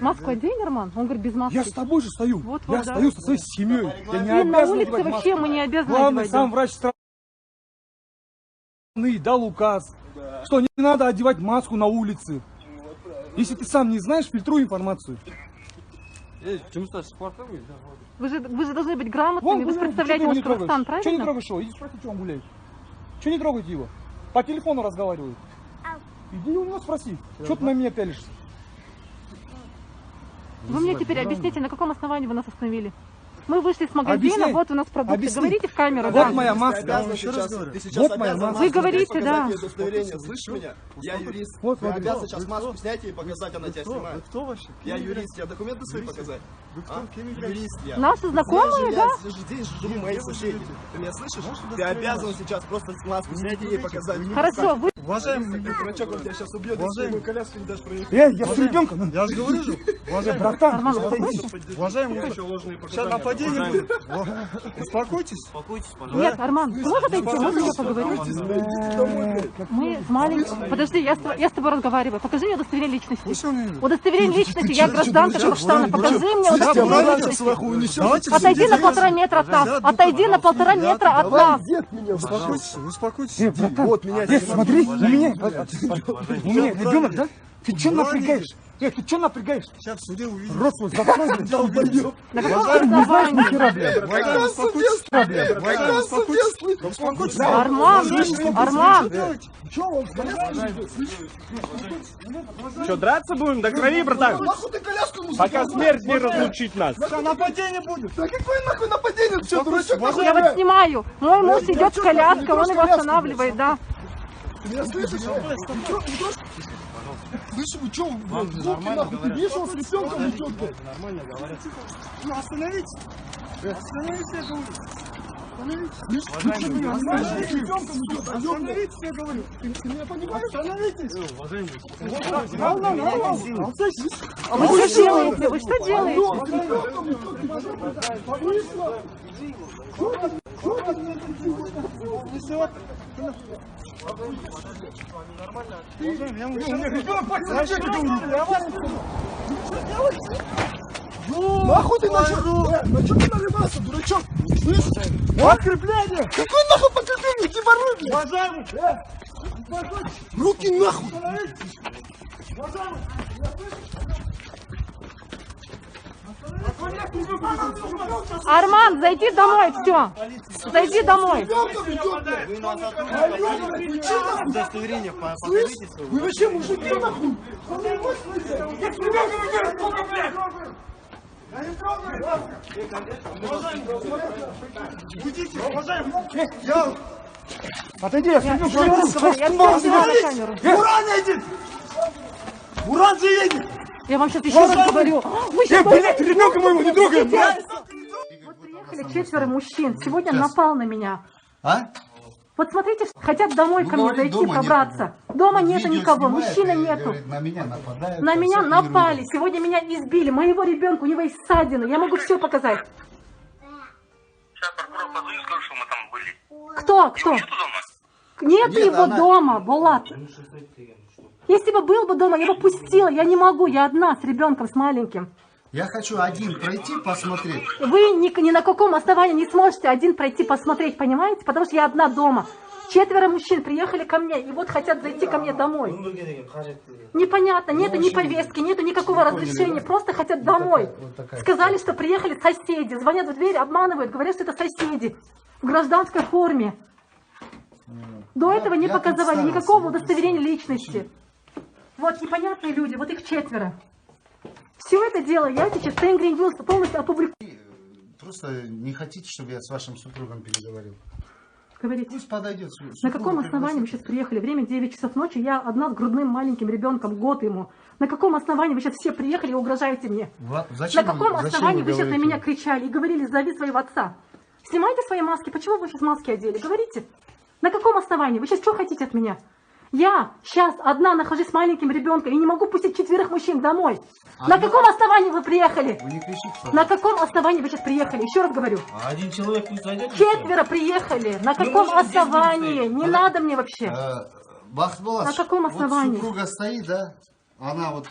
Маску одень, Арман? Он говорит, без маски. Я с тобой же стою. Вот, я да. стою со своей семьей. Я не И на обязан улице одевать вообще маску. мы не обязаны Главный одевать. сам врач страны дал указ, что не надо одевать маску на улице. Если ты сам не знаешь, фильтруй информацию. Вы же должны быть грамотными, вы представляете наш Казахстан, правильно? Что не трогаешь его? Иди спроси, что он гуляет. Что не трогаете его? По телефону разговаривает. Иди у него спроси, что ты на меня пялишься? Вы мне теперь объясните, на каком основании вы нас остановили? Мы вышли с магазина, Объясняй. вот у нас продукты. Объясни. Говорите в камеру, Вот да. моя маска. Вот моя маска. Вы говорите, да. Слышишь меня? Я юрист. Вот, Ты смотри. обязан сейчас маску снять и показать, она тебя снимает. Кто вообще? Я юрист, я документы свои показать. Вы кто? Кем Наши Юрист я. знакомые, да? Здесь живут мои соседи. Ты меня слышишь? Ты обязан сейчас просто маску снять и ей показать. Хорошо, вы... Уважаемый, Дурачок, он тебя сейчас убьет, если ты коляску не дашь проехать. Я с ребенком. я же говорю же, уважаемый, Братан, Арман, что ты успокойся. уважаемый, сейчас нападение будет. Успокойтесь. Нет, Арман, ты можешь отойти? Можно я поговорю? Мы с маленьким... Подожди, я с тобой разговариваю. Покажи мне удостоверение личности. Удостоверение личности, я гражданка Казахстана. Покажи мне удостоверение личности. Отойди на 1,5 метра от нас. Отойди на 1,5 метра от нас. Успокойтесь, успокойтесь. Вот меня смотри, у меня ребенок, да? Ты что напрягаешь? Ты что напрягаешь? Сейчас в суде увидим. Рот свой закрой, блядь. На каком основании? Уважаемый, успокойтесь. Арман! Что, драться будем до крови, братан? Нахуй ты коляску ему Пока смерть не разлучит нас. Нападение будет. Да какое нахуй нападение? Ты что, дурачок? Я вот снимаю. Мой муж идет в коляску, он его останавливает, да. Ты меня слышишь? Слышишь, вы что, руки нахуй, ты видишь, он с ребенком идет, блядь? Нормально говорят. Ну, остановитесь. Остановитесь, я говорю. Остановитесь, я говорю. Ты меня понимаешь? Остановитесь. А вы что делаете? Вы что делаете? Нахуй ты начал? На что ты наливался, дурачок? Слышишь? Подкрепление! Какое нахуй подкрепление? Иди воруй, блядь! Уважаемый. Руки нахуй! Арман, зайди домой, все. Зайди домой. Удостоверение покажите свое. Вы вообще мужики нахуй? Уйдите, уважаемый. Отойди, я с Я ребенком. все сняла на камеру. Уран едет. Уран же едет. Я вам сейчас еще раз говорю. Вы сейчас Блядь, ребенка моего не трогай, блядь! Вот приехали 4 мужчин. Сегодня напал на меня. А? Вот смотрите, хотят домой ко мне зайти, пробраться. Дома нету никого, мужчины нету. Говорит, на меня нападают. На меня всякие напали, ерунда. сегодня меня избили. Моего ребенка, у него есть ссадины. Я могу все показать. Сейчас прокурор позвонит, скажу, что мы там были. Кто? Кто? Нету дома? Нет Нет, его она- дома, Булат. Если бы был бы дома, я бы пустила. Я не могу, я одна с ребенком, с маленьким. Я хочу один пройти, посмотреть. Вы ни на каком основании не сможете один пройти посмотреть, понимаете? Потому что я одна дома. 4 мужчин приехали ко мне и вот хотят зайти ко мне домой. Непонятно, нету ни повестки, нету никакого разрешения, просто хотят домой. Сказали, что приехали соседи, звонят в дверь, обманывают, говорят, что это соседи в гражданской форме. До этого не я показывали представился, никакого я удостоверения личности. Вот непонятные люди, вот их 4. Все это дело я сейчас в Тенгри Ньюс полностью опубликую. Просто не хотите, чтобы я с вашим супругом переговорил? Говорите. Пусть подойдет. На каком основании вы сейчас приехали? Время 9 часов ночи, я одна с грудным маленьким ребенком, год ему. На каком основании вы сейчас все приехали и угрожаете мне? Зачем На каком основании вы сейчас на говорите? меня кричали и говорили, зови своего отца? Снимайте свои маски, почему вы сейчас маски одели? Говорите. На каком основании? Вы сейчас что хотите от меня? Я сейчас одна нахожусь с маленьким ребенком и не могу пустить 4 мужчин домой. На каком основании вы приехали? Вы не кричите, пожалуйста. На каком основании вы сейчас приехали? Еще раз говорю. Один человек пусть зайдет. 4 приехали. На каком можем здесь основании? быть. Не надо мне вообще. Бахтбулат, На каком основании? Вот супруга стоит, да? Она вот